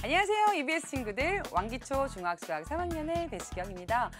안녕하세요. EBS 친구들, 왕기초 중학수학 3학년의 배수경입니다.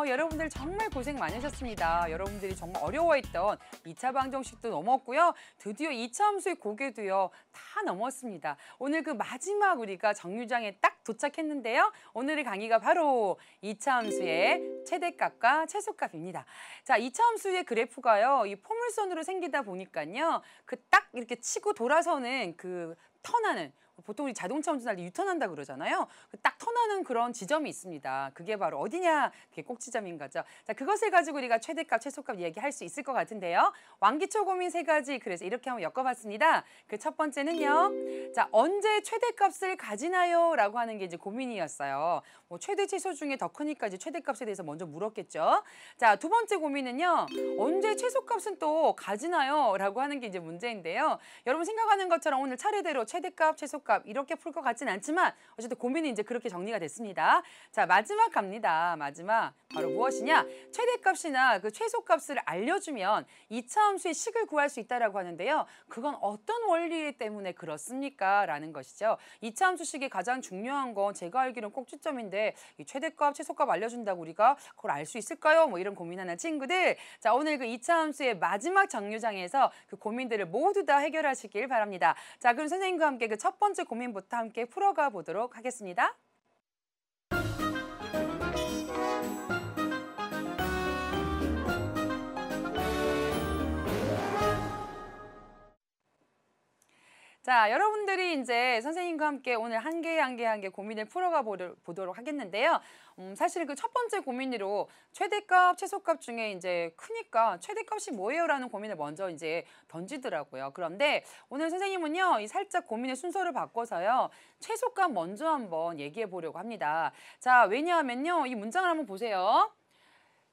여러분들 정말 고생 많으셨습니다. 여러분들이 정말 어려워했던 2차 방정식도 넘었고요. 드디어 2차 함수의 고개도요. 다 넘었습니다. 오늘 그 마지막 우리가 정류장에 딱 도착했는데요. 오늘의 강의가 바로 2차 함수의 최대값과 최소값입니다. 자, 2차 함수의 그래프가요. 이 포물선으로 생기다 보니까요. 그 딱 이렇게 치고 돌아서는 그 턴하는 보통 우리 자동차 운전할 때 유턴한다 그러잖아요. 딱 턴하는 그런 지점이 있습니다. 그게 바로 어디냐? 그게 꼭지점인 거죠. 자, 그것을 가지고 우리가 최대값, 최소값 얘기할 수 있을 것 같은데요. 왕기초 고민 3가지, 그래서 이렇게 한번 엮어봤습니다. 그 첫 번째는요. 자, 언제 최대값을 가지나요? 라고 하는 게 이제 고민이었어요. 뭐 최대, 최소 중에 더 크니까 이제 최대값에 대해서 먼저 물었겠죠. 자, 두 번째 고민은요. 언제 최소값은 또 가지나요? 라고 하는 게 이제 문제인데요. 여러분 생각하는 것처럼 오늘 차례대로 최대값, 최소값 이렇게 풀 것 같진 않지만 어쨌든 고민이 이제 그렇게 정리가 됐습니다. 자, 마지막 갑니다. 마지막 바로 무엇이냐? 최대값이나 그 최소값을 알려주면 2차 함수의 식을 구할 수 있다라고 하는데요. 그건 어떤 원리 때문에 그렇습니까? 라는 것이죠. 2차 함수식의 가장 중요한 건 제가 알기로는 꼭지점인데 이 최대값, 최소값 알려준다고 우리가 그걸 알 수 있을까요? 뭐 이런 고민하는 친구들. 자, 오늘 그 2차 함수의 마지막 정류장에서 그 고민들을 모두 다 해결하시길 바랍니다. 자, 그럼 선생님과 함께 그 첫 번째 고민부터 함께 풀어가 보도록 하겠습니다. 자, 여러분들이 이제 선생님과 함께 오늘 한 개 고민을 풀어가 보도록 하겠는데요. 사실 그 첫 번째 고민으로 최대값, 최소값 중에 이제 크니까 최대값이 뭐예요? 라는 고민을 먼저 이제 던지더라고요. 그런데 오늘 선생님은요, 이 살짝 고민의 순서를 바꿔서요, 최소값 먼저 한번 얘기해 보려고 합니다. 자, 왜냐하면요, 이 문장을 한번 보세요.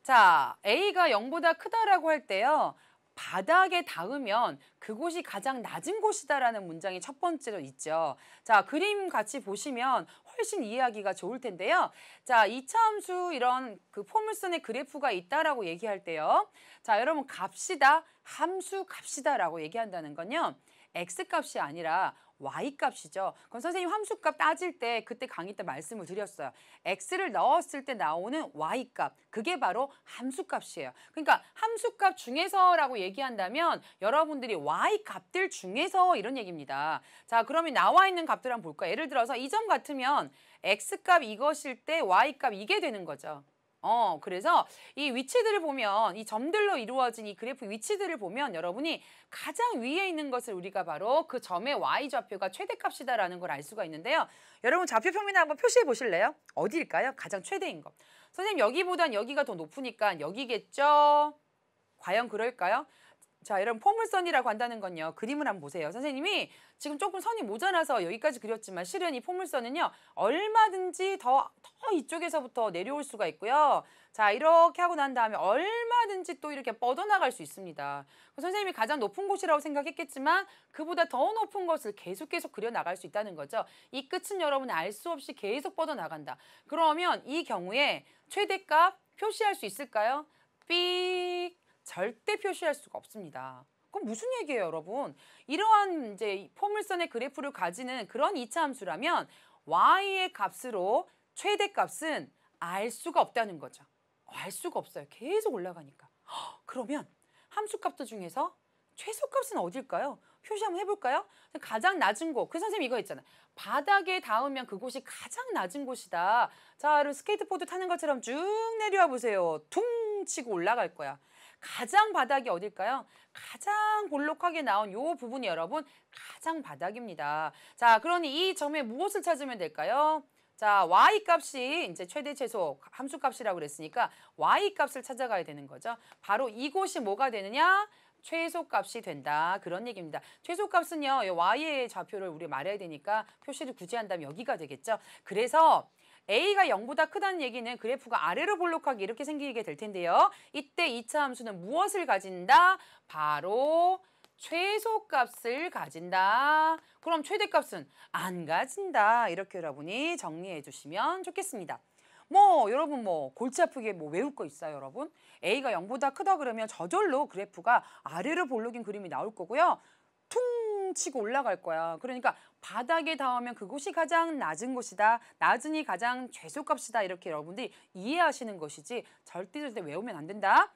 자, A가 0보다 크다라고 할 때요. 바닥에 닿으면 그곳이 가장 낮은 곳이다라는 문장이 첫 번째로 있죠. 자, 그림 같이 보시면 훨씬 이해하기가 좋을 텐데요. 자, 2차 함수 이런 그 포물선의 그래프가 있다라고 얘기할 때요. 자, 여러분 값이다, 함수 값이다라고 얘기한다는 건요. X값이 아니라 Y값이죠. 그럼 선생님 함수값 따질 때 그때 강의 때 말씀을 드렸어요. X를 넣었을 때 나오는 Y값, 그게 바로 함수값이에요. 그러니까 함수값 중에서라고 얘기한다면 여러분들이 Y값들 중에서 이런 얘기입니다. 자, 그러면 나와 있는 값들 한번 볼까요? 예를 들어서 이 점 같으면 X값 이것일 때 Y값 이게 되는 거죠. 그래서 이 위치들을 보면 이 점들로 이루어진 이 그래프 위치들을 보면 여러분이 가장 위에 있는 것을 우리가 바로 그 점의 Y좌표가 최대값이다라는 걸 알 수가 있는데요. 여러분 좌표 평면에 한번 표시해 보실래요? 어디일까요? 가장 최대인 거. 선생님 여기보단 여기가 더 높으니까 여기겠죠? 과연 그럴까요? 자, 여러분 포물선이라고 한다는 건요. 그림을 한번 보세요. 선생님이 지금 조금 선이 모자라서 여기까지 그렸지만 실은 이 포물선은요. 얼마든지 더 이쪽에서부터 내려올 수가 있고요. 자, 이렇게 하고 난 다음에 얼마든지 또 이렇게 뻗어나갈 수 있습니다. 선생님이 가장 높은 곳이라고 생각했겠지만 그보다 더 높은 것을 계속 그려나갈 수 있다는 거죠. 이 끝은 여러분 알 수 없이 계속 뻗어나간다. 그러면 이 경우에 최대값 표시할 수 있을까요? 삑! 절대 표시할 수가 없습니다. 그럼 무슨 얘기예요, 여러분? 이러한 이제 포물선의 그래프를 가지는 그런 2차 함수라면 Y의 값으로 최대값은 알 수가 없다는 거죠. 알 수가 없어요. 계속 올라가니까. 그러면 함수값들 중에서 최소값은 어딜까요? 표시 한번 해볼까요? 가장 낮은 곳. 그 선생님 이거 있잖아요. 바닥에 닿으면 그곳이 가장 낮은 곳이다. 자, 여러분 스케이트보드 타는 것처럼 쭉 내려와 보세요. 퉁 치고 올라갈 거야. 가장 바닥이 어딜까요? 가장 볼록하게 나온 요 부분이 여러분 가장 바닥입니다. 자, 그러니 이 점에 무엇을 찾으면 될까요? 자, Y값이 이제 최대 최소 함수값이라고 그랬으니까 Y값을 찾아가야 되는 거죠. 바로 이곳이 뭐가 되느냐? 최소값이 된다. 그런 얘기입니다. 최소값은요. Y의 좌표를 우리 말해야 되니까 표시를 굳이 한다면 여기가 되겠죠. 그래서 A가 0보다 크다는 얘기는 그래프가 아래로 볼록하게 이렇게 생기게 될 텐데요. 이때 2차 함수는 무엇을 가진다? 바로 최소값을 가진다. 그럼 최대값은 안 가진다. 이렇게 여러분이 정리해 주시면 좋겠습니다. 여러분 골치 아프게 외울 거 있어요, 여러분? A가 0보다 크다 그러면 저절로 그래프가 아래로 볼록인 그림이 나올 거고요. 퉁 뻥 치고 올라갈 거야. 그러니까 바닥에 닿으면 그곳이 가장 낮은 곳이다. 낮으니 가장 최소값이다. 이렇게 여러분들이 이해하시는 것이지 절대 외우면 안 된다.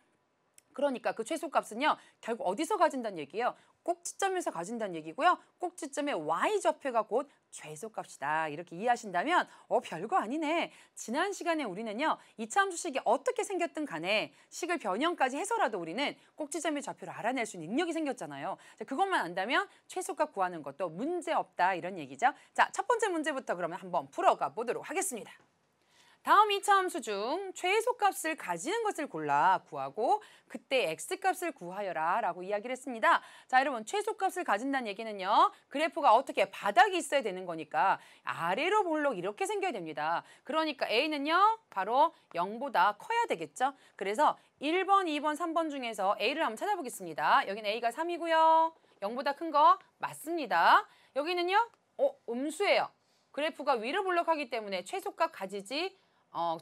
그러니까 그 최소값은요. 결국 어디서 가진다는 얘기예요? 꼭지점에서 가진다는 얘기고요. 꼭지점의 y좌표가 곧 최소값이다. 이렇게 이해하신다면 별거 아니네. 지난 시간에 우리는요. 이차함수식이 어떻게 생겼든 간에 식을 변형까지 해서라도 우리는 꼭지점의 좌표를 알아낼 수 있는 능력이 생겼잖아요. 자, 그것만 안다면 최소값 구하는 것도 문제없다. 이런 얘기죠. 자, 첫 번째 문제부터 그러면 한번 풀어가 보도록 하겠습니다. 다음 이차함수 중 최소값을 가지는 것을 골라 구하고 그때 x값을 구하여라 라고 이야기를 했습니다. 자, 여러분 최소값을 가진다는 얘기는요. 그래프가 어떻게 바닥이 있어야 되는 거니까 아래로 볼록 이렇게 생겨야 됩니다. 그러니까 a는요. 바로 0보다 커야 되겠죠. 그래서 1번, 2번, 3번 중에서 a를 한번 찾아보겠습니다. 여기는 a가 3이고요. 0보다 큰 거 맞습니다. 여기는요. 음수예요. 그래프가 위로 볼록하기 때문에 최소값 가지지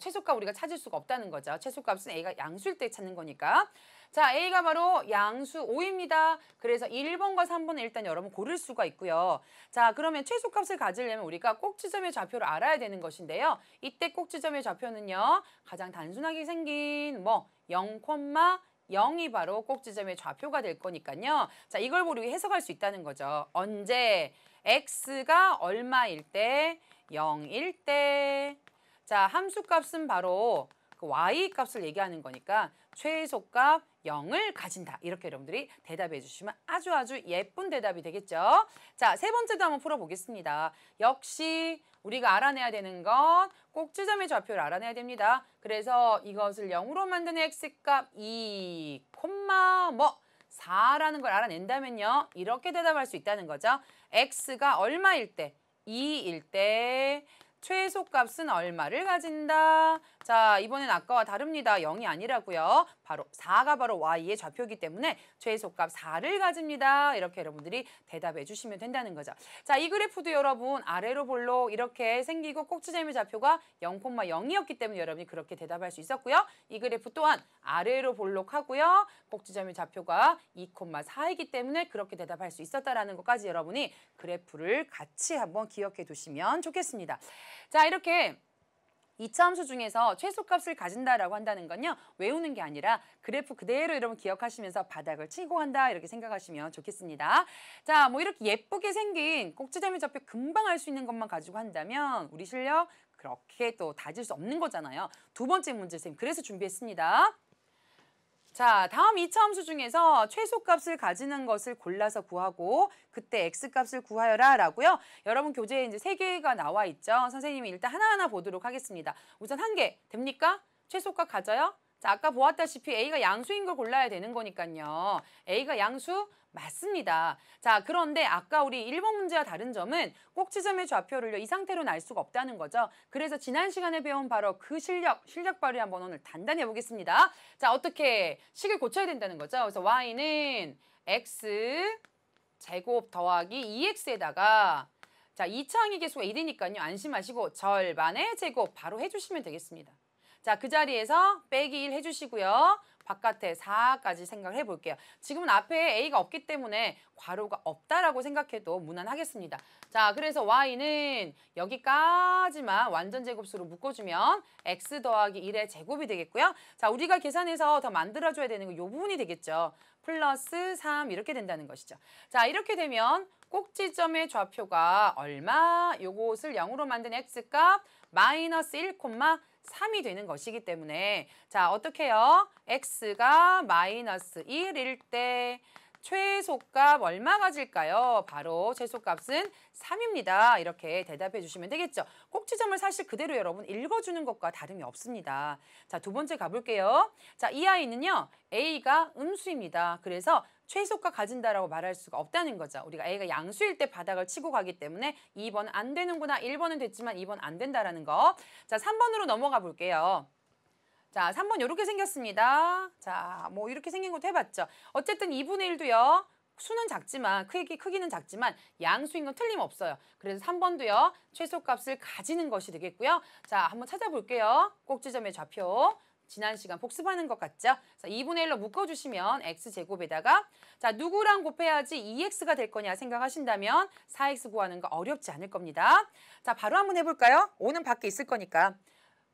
최소값 우리가 찾을 수가 없다는 거죠. 최소값은 A가 양수일 때 찾는 거니까. 자, A가 바로 양수 5입니다. 그래서 1번과 3번은 일단 여러분 고를 수가 있고요. 자, 그러면 최소값을 가지려면 우리가 꼭지점의 좌표를 알아야 되는 것인데요. 이때 꼭지점의 좌표는요. 가장 단순하게 생긴 0,0이 바로 꼭지점의 좌표가 될 거니까요. 자, 이걸 우리 해석할 수 있다는 거죠. 언제 x가 얼마일 때 0일 때 자, 함수값은 바로 그 y값을 얘기하는 거니까 최소값 0을 가진다. 이렇게 여러분들이 대답해 주시면 아주 예쁜 대답이 되겠죠. 자, 세 번째도 한번 풀어보겠습니다. 역시 우리가 알아내야 되는 건 꼭지점의 좌표를 알아내야 됩니다. 그래서 이것을 0으로 만드는 x값 2, 4라는 걸 알아낸다면요. 이렇게 대답할 수 있다는 거죠. x가 얼마일 때? 2일 때 최소값은 얼마를 가진다. 자, 이번엔 아까와 다릅니다. 0이 아니라고요. 바로 4가 바로 y의 좌표이기 때문에 최소값 4를 가집니다. 이렇게 여러분들이 대답해 주시면 된다는 거죠. 자, 이 그래프도 여러분 아래로 볼록 이렇게 생기고 꼭지점의 좌표가 0,0이었기 때문에 여러분이 그렇게 대답할 수 있었고요. 이 그래프 또한 아래로 볼록하고요. 꼭지점의 좌표가 2,4이기 때문에 그렇게 대답할 수 있었다라는 것까지 여러분이 그래프를 같이 한번 기억해 두시면 좋겠습니다. 자, 이렇게 이차함수 중에서 최소값을 가진다라고 한다는 건요. 외우는 게 아니라 그래프 그대로 여러분 기억하시면서 바닥을 치고 간다 이렇게 생각하시면 좋겠습니다. 자, 이렇게 예쁘게 생긴 꼭지점의 좌표 금방 알 수 있는 것만 가지고 한다면 우리 실력 그렇게 또 다질 수 없는 거잖아요. 두 번째 문제 선생님 그래서 준비했습니다. 자, 다음 이차함수 중에서 최소값을 가지는 것을 골라서 구하고 그때 x값을 구하여라 라고요. 여러분 교재에 이제 3개가 나와 있죠. 선생님이 일단 하나하나 보도록 하겠습니다. 우선 1개 됩니까? 최소값 가져요? 자, 아까 보았다시피 A가 양수인 걸 골라야 되는 거니까요. A가 양수 맞습니다. 자, 그런데 아까 우리 1번 문제와 다른 점은 꼭지점의 좌표를요. 이 상태로는 알 수가 없다는 거죠. 그래서 지난 시간에 배운 바로 그 실력 발휘 한번 오늘 단단히 해보겠습니다. 자, 어떻게 식을 고쳐야 된다는 거죠. 그래서 y는 x 제곱 더하기 2x에다가 자, 2차 항의 계수가 1이니까요. 안심하시고 절반의 제곱 바로 해주시면 되겠습니다. 자, 그 자리에서 빼기 1 해주시고요. 바깥에 4까지 생각을 해볼게요. 지금은 앞에 A가 없기 때문에 괄호가 없다라고 생각해도 무난하겠습니다. 자, 그래서 Y는 여기까지만 완전 제곱수로 묶어주면 X 더하기 1의 제곱이 되겠고요. 자, 우리가 계산해서 더 만들어줘야 되는 건 이 부분이 되겠죠. 플러스 3 이렇게 된다는 것이죠. 자, 이렇게 되면 꼭지점의 좌표가 얼마? 요것을 0으로 만든 X값 마이너스 1,3이 되는 것이기 때문에 자, 어떻게 해요? X가 마이너스 1일 때 최소값 얼마 가질까요? 바로 최소값은 3입니다. 이렇게 대답해 주시면 되겠죠. 꼭지점을 사실 그대로 여러분 읽어주는 것과 다름이 없습니다. 자, 두 번째 가볼게요. 자, 이 아이는요. A가 음수입니다. 그래서 최소값 가진다라고 말할 수가 없다는 거죠. 우리가 A가 양수일 때 바닥을 치고 가기 때문에 2번은 안 되는구나. 1번은 됐지만 2번 안 된다라는 거. 자, 3번으로 넘어가 볼게요. 자, 3번 이렇게 생겼습니다. 자, 이렇게 생긴 것도 해봤죠. 어쨌든 2분의 1도요. 수는 작지만 크기는 작지만 양수인 건 틀림없어요. 그래서 3번도요. 최소값을 가지는 것이 되겠고요. 자, 한번 찾아볼게요. 꼭지점의 좌표. 지난 시간 복습하는 것 같죠? 그래서 2분의 1로 묶어주시면 x제곱에다가 자 누구랑 곱해야지 2x가 될 거냐 생각하신다면 4x 구하는 거 어렵지 않을 겁니다. 자 바로 한번 해볼까요? 5는 밖에 있을 거니까.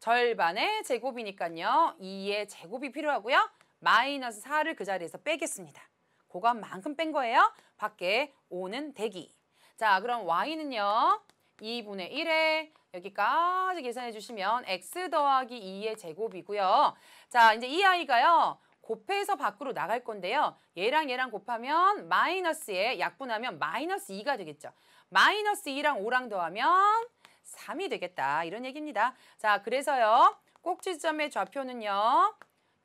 절반의 제곱이니까요. 2의 제곱이 필요하고요. 마이너스 4를 그 자리에서 빼겠습니다. 그것만큼 뺀 거예요. 밖에 5는 대기. 자 그럼 y는요. 2분의 1에 여기까지 계산해 주시면 x 더하기 2의 제곱이고요. 자 이제 이 아이가요. 곱해서 밖으로 나갈 건데요. 얘랑 얘랑 곱하면 마이너스에 약분하면 마이너스 2가 되겠죠. 마이너스 2랑 5랑 더하면 3이 되겠다. 이런 얘기입니다. 자, 그래서요. 꼭지점의 좌표는요.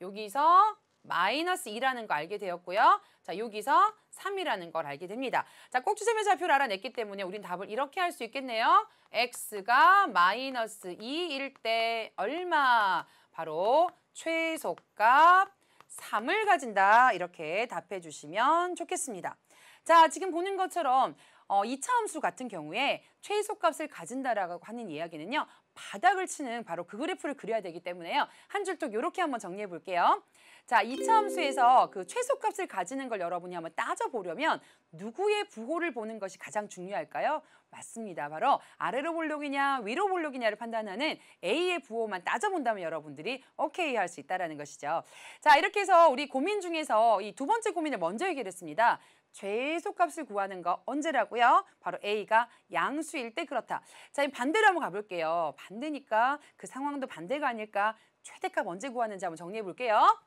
여기서 마이너스 2라는 거 알게 되었고요. 자, 여기서 3이라는 걸 알게 됩니다. 자, 꼭지점의 좌표를 알아냈기 때문에 우린 답을 이렇게 할 수 있겠네요. x가 마이너스 2일 때 얼마? 바로 최소값 3을 가진다. 이렇게 답해 주시면 좋겠습니다. 자, 지금 보는 것처럼 이차함수 같은 경우에 최소값을 가진다라고 하는 이야기는요. 바닥을 치는 바로 그 그래프를 그려야 되기 때문에요. 한 줄톡 이렇게 한번 정리해 볼게요. 자, 이차함수에서 그 최소값을 가지는 걸 여러분이 한번 따져보려면 누구의 부호를 보는 것이 가장 중요할까요? 맞습니다. 바로 아래로 볼록이냐 위로 볼록이냐를 판단하는 A의 부호만 따져본다면 여러분들이 오케이 할 수 있다는 것이죠. 자, 이렇게 해서 우리 고민 중에서 이 두 번째 고민을 먼저 해결했습니다. 최소값을 구하는 거 언제라고요? 바로 A가 양수일 때 그렇다. 자, 반대로 한번 가볼게요. 반대니까 그 상황도 반대가 아닐까? 최대값 언제 구하는지 한번 정리해 볼게요.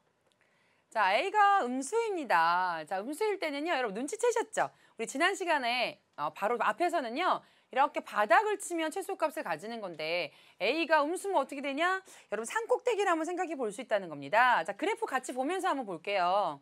자, A가 음수입니다. 자, 음수일 때는요. 여러분 눈치채셨죠? 우리 지난 시간에 바로 앞에서는요. 이렇게 바닥을 치면 최소값을 가지는 건데 A가 음수면 어떻게 되냐? 여러분 산꼭대기를 한번 생각해 볼 수 있다는 겁니다. 자, 그래프 같이 보면서 한번 볼게요.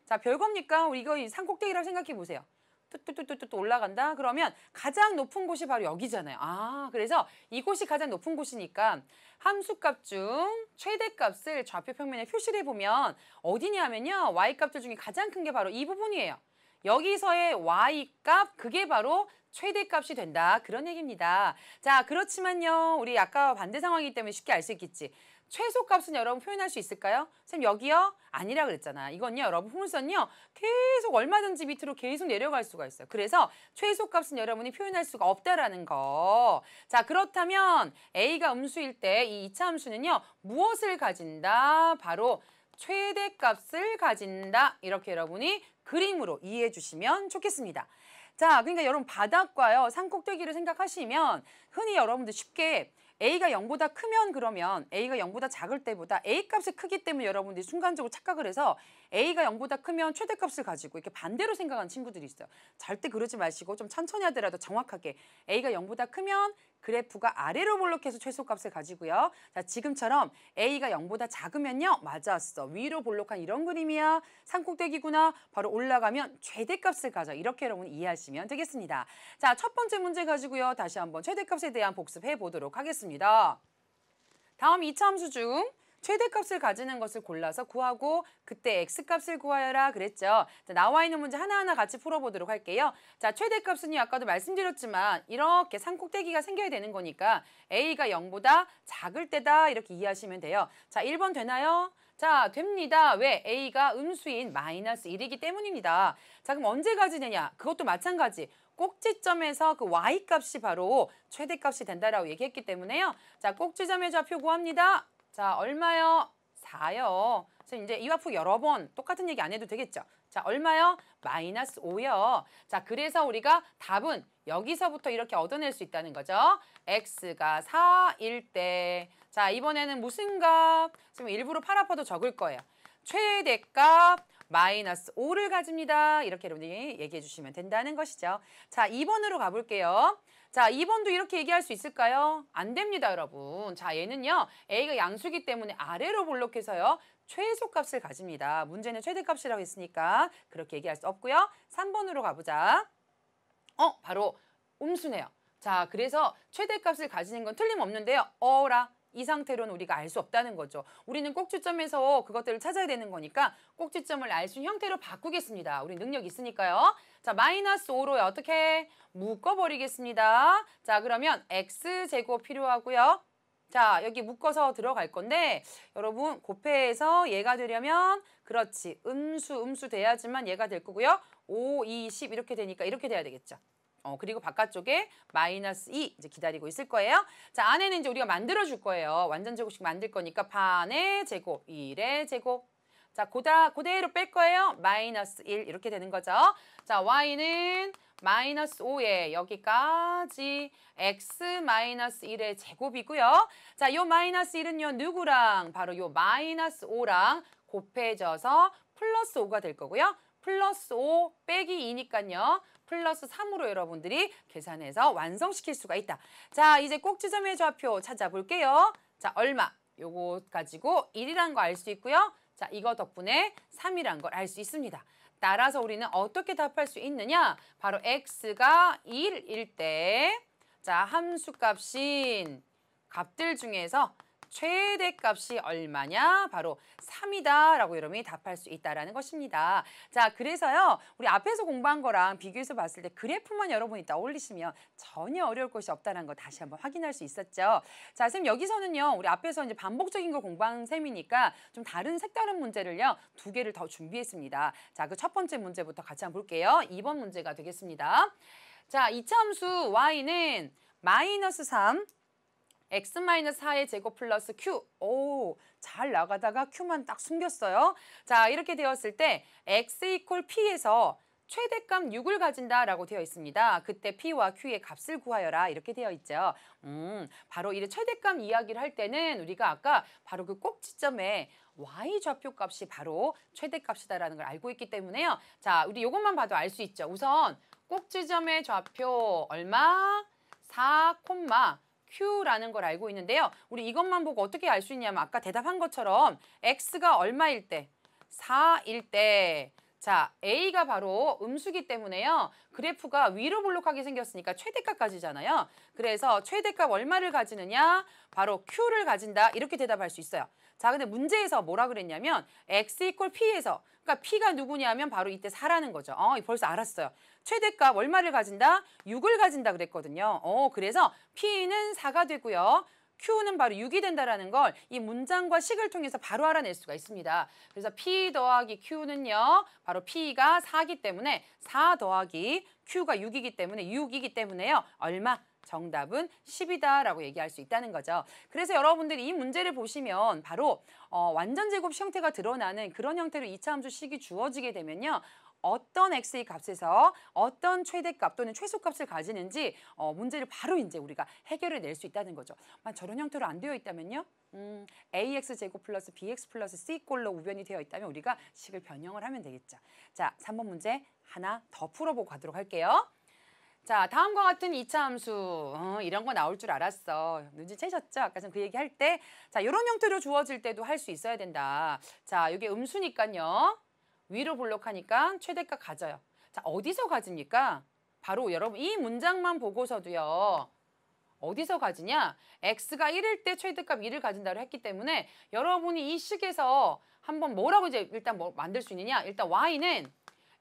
자, 별겁니까? 우리 이거 산꼭대기라고 생각해 보세요. 뚜뚜뚜뚜뚜 올라간다? 그러면 가장 높은 곳이 바로 여기잖아요. 아, 그래서 이곳이 가장 높은 곳이니까 함수값 중 최대값을 좌표 평면에 표시를 해보면 어디냐면요. y값들 중에 가장 큰 게 바로 이 부분이에요. 여기서의 y값, 그게 바로 최대값이 된다. 그런 얘기입니다. 자, 그렇지만요. 우리 아까 반대 상황이기 때문에 쉽게 알 수 있겠지. 최소값은 여러분 표현할 수 있을까요? 선생님 여기요? 아니라 그랬잖아. 이건요 여러분 풍물선요 계속 얼마든지 밑으로 계속 내려갈 수가 있어요. 그래서 최소값은 여러분이 표현할 수가 없다라는 거. 자, 그렇다면 A가 음수일 때 이 이차 함수는요 무엇을 가진다? 바로 최대값을 가진다. 이렇게 여러분이 그림으로 이해해 주시면 좋겠습니다. 자, 그러니까 여러분 바닥과요 산꼭대기를 생각하시면 흔히 여러분들 쉽게 A가 0보다 크면 그러면 A가 0보다 작을 때보다 A값이 크기 때문에 여러분들이 순간적으로 착각을 해서 A가 0보다 크면 최대값을 가지고 이렇게 반대로 생각하는 친구들이 있어요. 절대 그러지 마시고 좀 천천히 하더라도 정확하게 A가 0보다 크면 그래프가 아래로 볼록해서 최소값을 가지고요. 자, 지금처럼 A가 0보다 작으면요. 맞았어. 위로 볼록한 이런 그림이야. 산꼭대기구나. 바로 올라가면 최대값을 가져. 이렇게 여러분 이해하시면 되겠습니다. 자, 첫 번째 문제 가지고요. 다시 한번 최대값에 대한 복습해 보도록 하겠습니다. 다음 이차 함수 중 최대값을 가지는 것을 골라서 구하고 그때 x값을 구하여라 그랬죠. 자, 나와 있는 문제 하나하나 같이 풀어보도록 할게요. 자, 최대값은요. 아까도 말씀드렸지만 이렇게 산꼭대기가 생겨야 되는 거니까 A가 0보다 작을 때다 이렇게 이해하시면 돼요. 자, 1번 되나요? 자, 됩니다. 왜? A가 음수인 마이너스 1이기 때문입니다. 자, 그럼 언제 가지느냐? 그것도 마찬가지. 꼭지점에서 그 y값이 바로 최대값이 된다라고 얘기했기 때문에요. 자, 꼭지점의 좌표 구합니다. 자, 얼마요? 4요. 그래서 이제 이와프 여러 번 똑같은 얘기 안 해도 되겠죠. 자, 얼마요? 마이너스 5요. 자, 그래서 우리가 답은 여기서부터 이렇게 얻어낼 수 있다는 거죠. x가 4일 때. 자, 이번에는 무슨 값? 지금 일부러 팔 아파도 적을 거예요. 최대값 마이너스 5를 가집니다. 이렇게 여러분이 얘기해 주시면 된다는 것이죠. 자, 2번으로 가볼게요. 자, 2번도 이렇게 얘기할 수 있을까요? 안 됩니다, 여러분. 자, 얘는요. A가 양수기 때문에 아래로 볼록해서요. 최소값을 가집니다. 문제는 최대값이라고 했으니까 그렇게 얘기할 수 없고요. 3번으로 가보자. 바로 음수네요. 자, 그래서 최대값을 가지는 건 틀림없는데요. 어라. 이 상태로는 우리가 알 수 없다는 거죠. 우리는 꼭지점에서 그것들을 찾아야 되는 거니까 꼭지점을 알 수 있는 형태로 바꾸겠습니다. 우리 능력 있으니까요. 자, 마이너스 5로 어떻게 묶어버리겠습니다. 자, 그러면 x제곱 필요하고요. 자, 여기 묶어서 들어갈 건데 여러분 곱해서 얘가 되려면 그렇지. 음수 돼야지만 얘가 될 거고요. 5, 2, 10 이렇게 되니까 이렇게 돼야 되겠죠. 그리고 바깥쪽에 -2 이제 기다리고 있을 거예요. 자, 안에는 이제 우리가 만들어 줄 거예요. 완전 제곱식 만들 거니까 반의 제곱, 1의 제곱. 자, 그대로 뺄 거예요. -1 이렇게 되는 거죠. 자, y는 -5에 여기까지 x-1의 제곱이고요. 자, 요 -1은요 누구랑 바로 요 -5랑 곱해져서 플러스 5가 될 거고요. 플러스 5 빼기 2니까요. 플러스 3으로 여러분들이 계산해서 완성시킬 수가 있다. 자, 이제 꼭지점의 좌표 찾아볼게요. 자, 얼마? 요거 가지고 1이라는 거 알 수 있고요. 자, 이거 덕분에 3이란 걸 알 수 있습니다. 따라서 우리는 어떻게 답할 수 있느냐? 바로 x가 1일 때, 자, 함수값인 값들 중에서 최대값이 얼마냐? 바로 3이다 라고 여러분이 답할 수 있다는 것입니다. 자, 그래서요. 우리 앞에서 공부한 거랑 비교해서 봤을 때 그래프만 여러분이 떠올리시면 전혀 어려울 것이 없다는 거 다시 한번 확인할 수 있었죠. 자, 선생님 여기서는요. 우리 앞에서 이제 반복적인 걸 공부한 셈이니까 좀 다른 색다른 문제를요. 2개를 더 준비했습니다. 자, 그 첫 번째 문제부터 같이 한번 볼게요. 2번 문제가 되겠습니다. 자, 이차 함수 y는 -3 x-4의 제곱 플러스 q. 오, 잘 나가다가 q만 딱 숨겼어요. 자, 이렇게 되었을 때 x 이퀄 p에서 최대값 6을 가진다라고 되어 있습니다. 그때 p와 q의 값을 구하여라 이렇게 되어 있죠. 바로 이 최대값 이야기를 할 때는 우리가 아까 바로 그 꼭지점에 y 좌표 값이 바로 최대값이다라는 걸 알고 있기 때문에요. 자, 우리 이것만 봐도 알 수 있죠. 우선 꼭지점의 좌표 얼마? 4, Q라는 걸 알고 있는데요. 우리 이것만 보고 어떻게 알 수 있냐면 아까 대답한 것처럼 X가 얼마일 때? 4일 때. 자, A가 바로 음수기 때문에요. 그래프가 위로 볼록하게 생겼으니까 최대값까지잖아요. 그래서 최대값 얼마를 가지느냐? 바로 Q를 가진다. 이렇게 대답할 수 있어요. 자, 근데 문제에서 뭐라 그랬냐면 X 이퀄 P에서 그러니까 P가 누구냐면 바로 이때 4라는 거죠. 벌써 알았어요. 최대값 얼마를 가진다? 6을 가진다 그랬거든요. 그래서 P는 4가 되고요. Q는 바로 6이 된다라는 걸 이 문장과 식을 통해서 바로 알아낼 수가 있습니다. 그래서 P 더하기 Q는요. 바로 P가 4이기 때문에 4 더하기 Q가 6이기 때문에 6이기 때문에요. 얼마? 정답은 10이다라고 얘기할 수 있다는 거죠. 그래서 여러분들이 이 문제를 보시면 바로 완전 제곱 형태가 드러나는 그런 형태로 이차 함수식이 주어지게 되면요. 어떤 x의 값에서 어떤 최대값 또는 최소값을 가지는지 문제를 바로 이제 우리가 해결을 낼 수 있다는 거죠. 만 저런 형태로 안 되어 있다면요. ax 제곱 플러스 bx 플러스 c꼴로 우변이 되어 있다면 우리가 식을 변형을 하면 되겠죠. 자, 3번 문제 하나 더 풀어보고 가도록 할게요. 자, 다음과 같은 이차 함수. 이런 거 나올 줄 알았어. 눈치채셨죠? 아까 전 그 얘기 할 때. 자, 이런 형태로 주어질 때도 할 수 있어야 된다. 자, 이게 음수니까요. 위로 볼록하니까 최대값 가져요. 자, 어디서 가집니까? 바로 여러분 이 문장만 보고서도요. 어디서 가지냐? x가 1일 때 최대값 1을 가진다고 했기 때문에 여러분이 이 식에서 한번 뭐라고 이제 일단 뭐 만들 수 있느냐? 일단 y는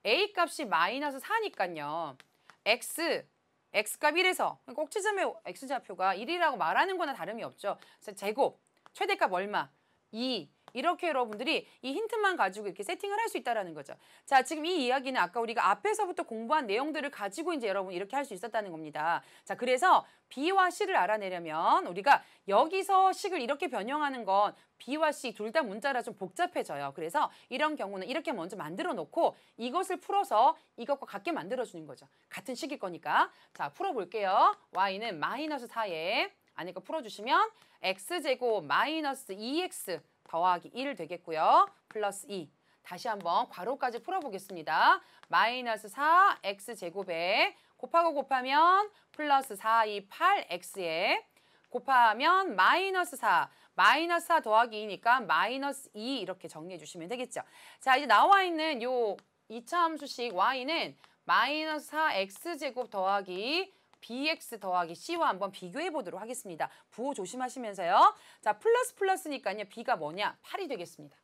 a 값이 -4니까요. x값 1에서 꼭지점의 x좌표가 1이라고 말하는 거나 다름이 없죠. 그래서 제곱, 최대값 얼마? 2. 이렇게 여러분들이 이 힌트만 가지고 이렇게 세팅을 할 수 있다는 거죠. 자, 지금 이 이야기는 아까 우리가 앞에서부터 공부한 내용들을 가지고 이제 여러분 이렇게 할 수 있었다는 겁니다. 자, 그래서 B와 C를 알아내려면 우리가 여기서 식을 이렇게 변형하는 건 B와 C 둘 다 문자라 좀 복잡해져요. 그래서 이런 경우는 이렇게 먼저 만들어 놓고 이것을 풀어서 이것과 같게 만들어 주는 거죠. 같은 식일 거니까. 자, 풀어볼게요. Y는 -4에 안에 거 풀어주시면 X제곱 -2X 더하기 1 되겠고요. 플러스 2. 다시 한번 괄호까지 풀어보겠습니다. -4 x제곱에 곱하고 곱하면 플러스 4, 2, 8 x에 곱하면 -4. -4 더하기 2니까 -2 이렇게 정리해 주시면 되겠죠. 자, 이제 나와 있는 요 2차 함수식 y는 -4 x제곱 더하기 bx 더하기 c와 한번 비교해 보도록 하겠습니다. 부호 조심하시면서요. 자, 플러스니까요. b가 뭐냐? 8이 되겠습니다.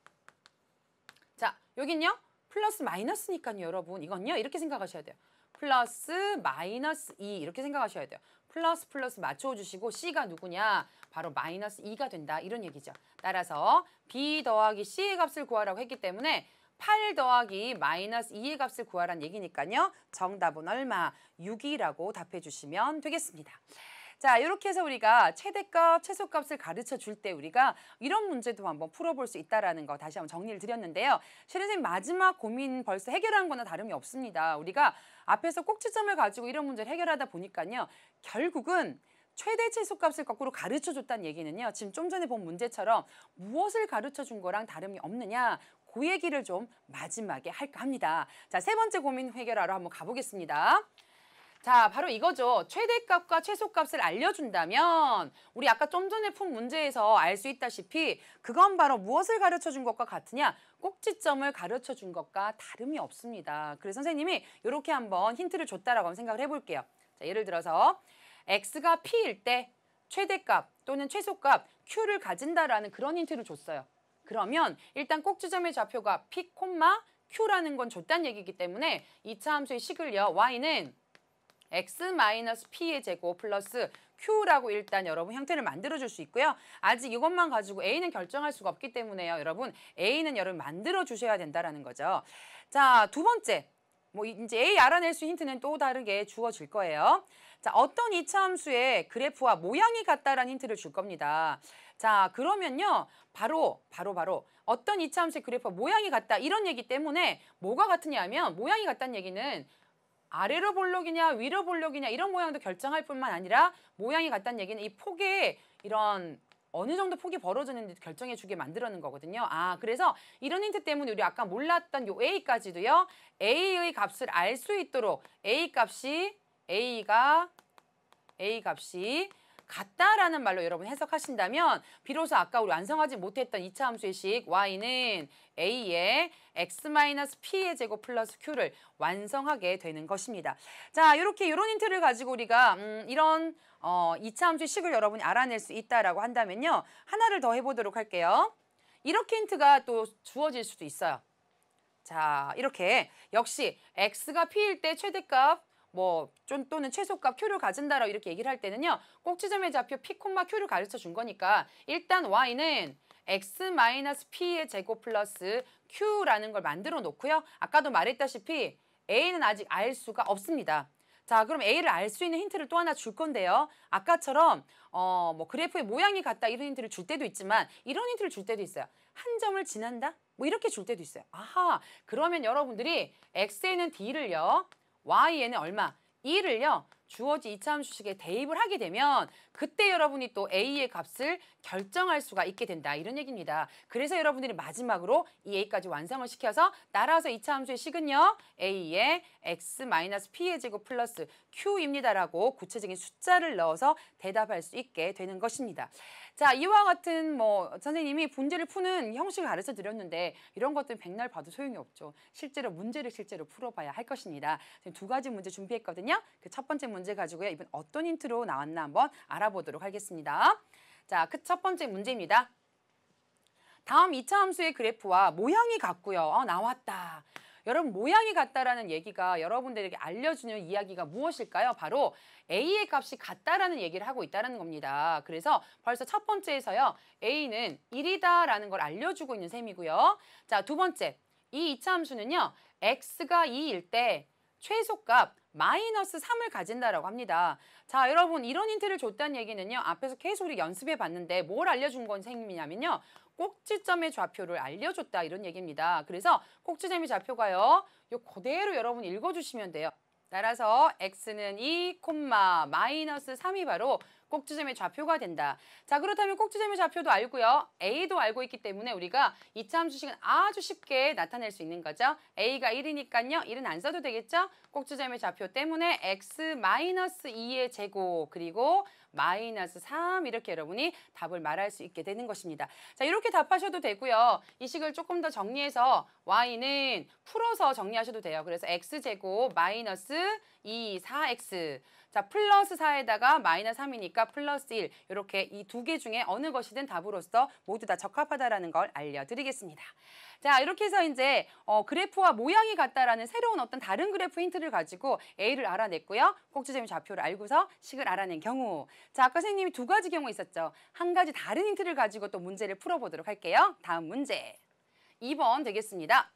자, 여긴요. 플러스 마이너스니까요, 여러분. 이건요. 이렇게 생각하셔야 돼요. 플러스 마이너스 2 이렇게 생각하셔야 돼요. 플러스 플러스 맞춰주시고 C가 누구냐? 바로 마이너스 2가 된다. 이런 얘기죠. 따라서 B 더하기 C의 값을 구하라고 했기 때문에 8 더하기 마이너스 2의 값을 구하라는 얘기니까요. 정답은 얼마? 6이라고 답해 주시면 되겠습니다. 자, 이렇게 해서 우리가 최대값, 최소값을 가르쳐 줄 때 우리가 이런 문제도 한번 풀어볼 수 있다는 거 다시 한번 정리를 드렸는데요. 선생님 마지막 고민 벌써 해결한 거나 다름이 없습니다. 우리가 앞에서 꼭지점을 가지고 이런 문제를 해결하다 보니까요. 결국은 최대 최소값을 거꾸로 가르쳐 줬다는 얘기는요. 지금 좀 전에 본 문제처럼 무엇을 가르쳐 준 거랑 다름이 없느냐. 그 얘기를 좀 마지막에 할까 합니다. 자, 세 번째 고민 해결하러 한번 가보겠습니다. 자, 바로 이거죠. 최대값과 최소값을 알려준다면 우리 아까 좀 전에 푼 문제에서 알 수 있다시피 그건 바로 무엇을 가르쳐 준 것과 같으냐? 꼭지점을 가르쳐 준 것과 다름이 없습니다. 그래서 선생님이 이렇게 한번 힌트를 줬다라고 한번 생각을 해볼게요. 자, 예를 들어서 x가 p일 때 최대값 또는 최소값 q를 가진다라는 그런 힌트를 줬어요. 그러면 일단 꼭지점의 좌표가 p, q라는 건 줬다는 얘기이기 때문에 이차 함수의 식을요. y는 x-p의 제곱 플러스 q라고 일단 여러분 형태를 만들어줄 수 있고요. 아직 이것만 가지고 a는 결정할 수가 없기 때문에요. 여러분 a는 여러분 만들어주셔야 된다는 거죠. 자, 두 번째. 뭐 이제 a 알아낼 수 힌트는 또 다르게 주어질 거예요. 자, 어떤 이차 함수의 그래프와 모양이 같다라는 힌트를 줄 겁니다. 자, 그러면요. 바로 어떤 이차 함수의 그래프와 모양이 같다 이런 얘기 때문에 뭐가 같으냐 하면 모양이 같다는 얘기는 아래로 볼록이냐 위로 볼록이냐 이런 모양도 결정할 뿐만 아니라 모양이 같다는 얘기는 이 폭에 이런 어느 정도 폭이 벌어졌는지 결정해 주게 만들어는 거거든요. 아, 그래서 이런 힌트 때문에 우리 아까 몰랐던 요 A까지도요. A의 값을 알 수 있도록 A 값이 같다라는 말로 여러분 해석하신다면 비로소 아까 우리 완성하지 못했던 이차 함수의 식 y는 a의 x-p의 제곱 플러스 q를 완성하게 되는 것입니다. 자, 이렇게 이런 힌트를 가지고 우리가 이런 이차 함수의 식을 여러분이 알아낼 수 있다라고 한다면요. 하나를 더 해보도록 할게요. 이렇게 힌트가 또 주어질 수도 있어요. 자, 이렇게 역시 x가 p일 때 최대값 또는 최소값 q를 가진다라고 이렇게 얘기를 할 때는요. 꼭지점의 좌표 p, q를 가르쳐 준 거니까 일단 y는 x-p의 제곱 플러스 q라는 걸 만들어 놓고요. 아까도 말했다시피 a는 아직 알 수가 없습니다. 자, 그럼 a를 알 수 있는 힌트를 또 하나 줄 건데요. 아까처럼 그래프의 모양이 같다 이런 힌트를 줄 때도 있지만 이런 힌트를 줄 때도 있어요. 한 점을 지난다? 뭐 이렇게 줄 때도 있어요. 아하, 그러면 여러분들이 x에는 d를요. y에는 얼마? 2를요. 주어진 이차 함수식에 대입을 하게 되면 그때 여러분이 또 a의 값을 결정할 수가 있게 된다. 이런 얘기입니다. 그래서 여러분들이 마지막으로 이 a까지 완성을 시켜서 따라서 이차 함수의 식은요. a의 x-p의 제곱 플러스 q입니다라고 구체적인 숫자를 넣어서 대답할 수 있게 되는 것입니다. 자, 이와 같은 선생님이 문제를 푸는 형식을 가르쳐 드렸는데 이런 것들은 백날 봐도 소용이 없죠. 문제를 실제로 풀어봐야 할 것입니다. 지금 두 가지 문제 준비했거든요. 그 첫 번째 문제 가지고요. 이번 어떤 힌트로 나왔나 한번 알아보도록 하겠습니다. 자, 그 첫 번째 문제입니다. 다음 이차 함수의 그래프와 모양이 같고요. 나왔다. 여러분 모양이 같다라는 얘기가 여러분들에게 알려주는 이야기가 무엇일까요? 바로 A의 값이 같다라는 얘기를 하고 있다는 겁니다. 그래서 벌써 첫 번째에서요. A는 1이다라는 걸 알려주고 있는 셈이고요. 자, 두 번째. 이 이차 함수는요. X가 2일 때 최소값 마이너스 3을 가진다라고 합니다. 자, 여러분 이런 힌트를 줬다는 얘기는요. 앞에서 계속 우리 연습해 봤는데 뭘 알려준 건 셈이냐면요. 꼭지점의 좌표를 알려줬다 이런 얘기입니다. 그래서 꼭지점의 좌표가요. 요 그대로 여러분 읽어주시면 돼요. 따라서 x는 2, 마이너스 3이 바로 꼭지점의 좌표가 된다. 자, 그렇다면 꼭지점의 좌표도 알고요. a도 알고 있기 때문에 우리가 이차 함수식은 아주 쉽게 나타낼 수 있는 거죠. a가 1이니까요. 1은 안 써도 되겠죠? 꼭지점의 좌표 때문에 x-2의 제곱 그리고 마이너스 3 이렇게 여러분이 답을 말할 수 있게 되는 것입니다. 자, 이렇게 답하셔도 되고요. 이 식을 조금 더 정리해서 y는 풀어서 정리하셔도 돼요. 그래서 x제곱 마이너스 2, 4x. 자, 플러스 4에다가 마이너스 3이니까 플러스 1. 이렇게 이 두 개 중에 어느 것이든 답으로서 모두 다 적합하다라는 걸 알려드리겠습니다. 자, 이렇게 해서 이제 그래프와 모양이 같다라는 새로운 어떤 다른 그래프 힌트를 가지고 A를 알아냈고요. 꼭지점의 좌표를 알고서 식을 알아낸 경우. 자, 아까 선생님이 두 가지 경우 있었죠. 한 가지 다른 힌트를 가지고 또 문제를 풀어보도록 할게요. 다음 문제. 2번 되겠습니다.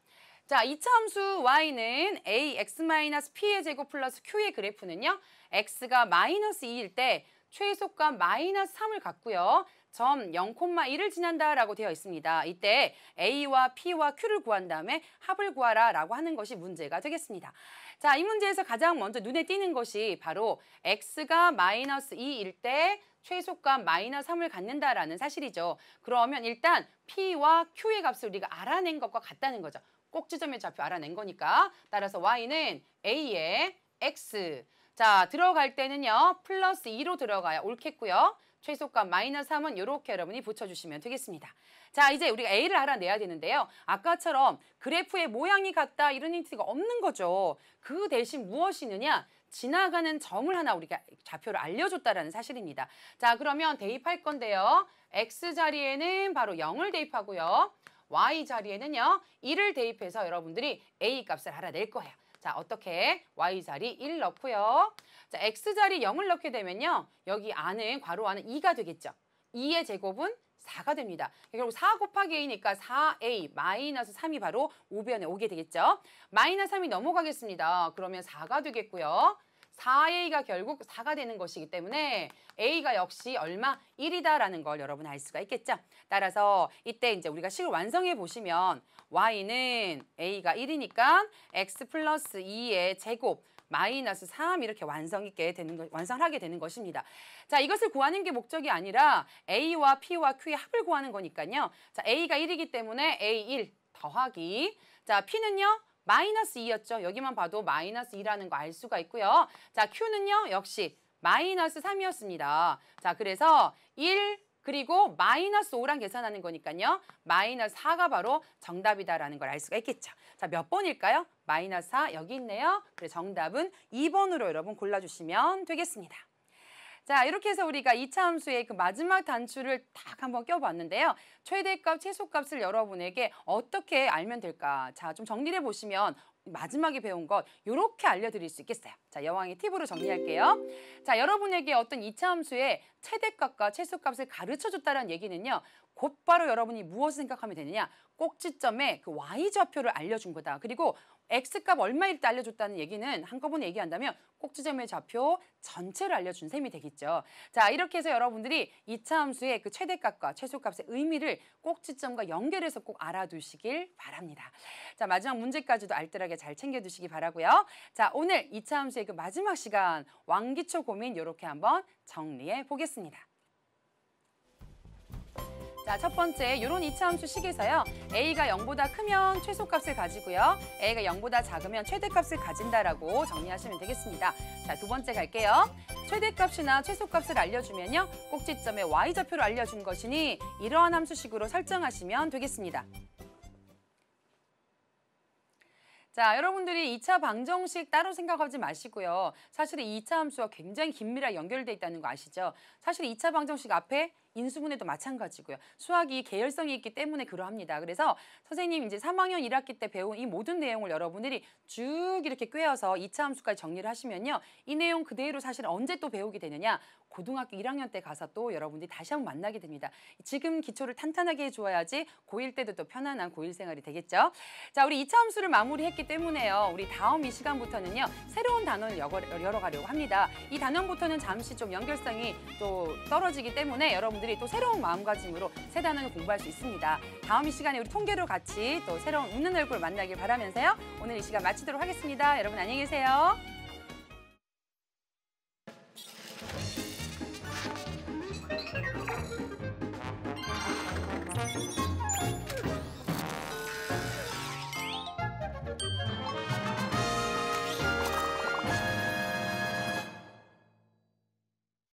자, 이차 함수 y는 ax-p의 제곱 플러스 q의 그래프는요. x가 마이너스 2일 때 최소값 마이너스 3을 갖고요. 점 0,1을 지난다라고 되어 있습니다. 이때 a와 p와 q를 구한 다음에 합을 구하라라고 하는 것이 문제가 되겠습니다. 자, 이 문제에서 가장 먼저 눈에 띄는 것이 바로 x가 마이너스 2일 때 최소값 마이너스 3을 갖는다라는 사실이죠. 그러면 일단 p와 q의 값을 우리가 알아낸 것과 같다는 거죠. 꼭지점의 좌표 알아낸 거니까. 따라서 y는 a에 x. 자, 들어갈 때는요. 플러스 2로 들어가야 옳겠고요. 최소값 마이너스 3은 이렇게 여러분이 붙여주시면 되겠습니다. 자, 이제 우리가 A를 알아내야 되는데요. 아까처럼 그래프의 모양이 같다 이런 힌트가 없는 거죠. 그 대신 무엇이 있느냐? 지나가는 점을 하나 우리가 좌표를 알려줬다라는 사실입니다. 자, 그러면 대입할 건데요. X 자리에는 바로 0을 대입하고요. Y 자리에는요. 1을 대입해서 여러분들이 A 값을 알아낼 거예요. 자, 어떻게? Y 자리 1 넣고요. 자, X 자리 0을 넣게 되면요. 여기 안은 괄호 안은 2가 되겠죠. 2의 제곱은 4가 됩니다. 결국 4 곱하기 A니까 4A 마이너스 3이 바로 5변에 오게 되겠죠. 마이너스 3이 넘어가겠습니다. 그러면 4가 되겠고요. 4A가 결국 4가 되는 것이기 때문에 A가 역시 얼마? 1이다라는 걸 여러분 알 수가 있겠죠. 따라서 이때 이제 우리가 식을 완성해 보시면 Y는 A가 1이니까 X 플러스 2의 제곱 마이너스 3 이렇게 완성하게 되는 것입니다. 자, 이것을 구하는 게 목적이 아니라 A와 P와 Q의 합을 구하는 거니까요. 자, A가 1이기 때문에 A1 더하기. 자, P는요. 마이너스 2였죠. 여기만 봐도 마이너스 2라는 거 알 수가 있고요. 자, Q는요. 역시 마이너스 3이었습니다. 자, 그래서 1 그리고 마이너스 5랑 계산하는 거니까요. 마이너스 4가 바로 정답이다라는 걸 알 수가 있겠죠. 자, 몇 번일까요? 마이너스 4 여기 있네요. 그래서 정답은 2번으로 여러분 골라주시면 되겠습니다. 자, 이렇게 해서 우리가 2차 함수의 그 마지막 단추를 딱 한번 껴봤는데요. 최대값, 최소값을 여러분에게 어떻게 알면 될까? 자, 좀 정리를 해보시면 마지막에 배운 것 이렇게 알려드릴 수 있겠어요. 자, 여왕의 팁으로 정리할게요. 자, 여러분에게 어떤 2차 함수의 최대값과 최소값을 가르쳐줬다는 얘기는요. 곧바로 여러분이 무엇을 생각하면 되느냐? 꼭지점에 그 y좌표를 알려준 거다. 그리고 x값 얼마일 때 알려줬다는 얘기는 한꺼번에 얘기한다면 꼭지점의 좌표 전체를 알려준 셈이 되겠죠. 자, 이렇게 해서 여러분들이 2차 함수의 그 최대값과 최소값의 의미를 꼭지점과 연결해서 꼭 알아두시길 바랍니다. 자, 마지막 문제까지도 알뜰하게 잘 챙겨두시기 바라고요. 자, 오늘 2차 함수의 그 마지막 시간 왕기초 고민 이렇게 한번 정리해 보겠습니다. 자, 첫 번째 이런 2차 함수 식에서요. A가 0보다 크면 최소값을 가지고요. A가 0보다 작으면 최대값을 가진다라고 정리하시면 되겠습니다. 자, 두 번째 갈게요. 최대값이나 최소값을 알려주면요. 꼭지점의 y좌표를 알려준 것이니 이러한 함수식으로 설정하시면 되겠습니다. 자, 여러분들이 2차 방정식 따로 생각하지 마시고요. 사실 이 2차 함수와 굉장히 긴밀하게 연결돼 있다는 거 아시죠? 사실 2차 방정식 앞에 인수분해도 마찬가지고요. 수학이 계열성이 있기 때문에 그러합니다. 그래서 선생님 이제 3학년 1학기 때 배운 이 모든 내용을 여러분들이 쭉 이렇게 꿰어서 2차 함수까지 정리를 하시면요. 이 내용 그대로 사실 언제 또 배우게 되느냐? 고등학교 1학년 때 가서 또 여러분들이 다시 한번 만나게 됩니다. 지금 기초를 탄탄하게 해줘야지 고1 때도 또 편안한 고1 생활이 되겠죠. 자, 우리 2차 함수를 마무리했기 때문에요. 우리 다음 이 시간부터는요. 새로운 단원을 열어가려고 합니다. 이 단원부터는 잠시 좀 연결성이 또 떨어지기 때문에 여러분들이 또 새로운 마음가짐으로 새 단원을 공부할 수 있습니다. 다음 이 시간에 우리 통계로 같이 또 새로운 웃는 얼굴 만나길 바라면서요. 오늘 이 시간 마치도록 하겠습니다. 여러분 안녕히 계세요.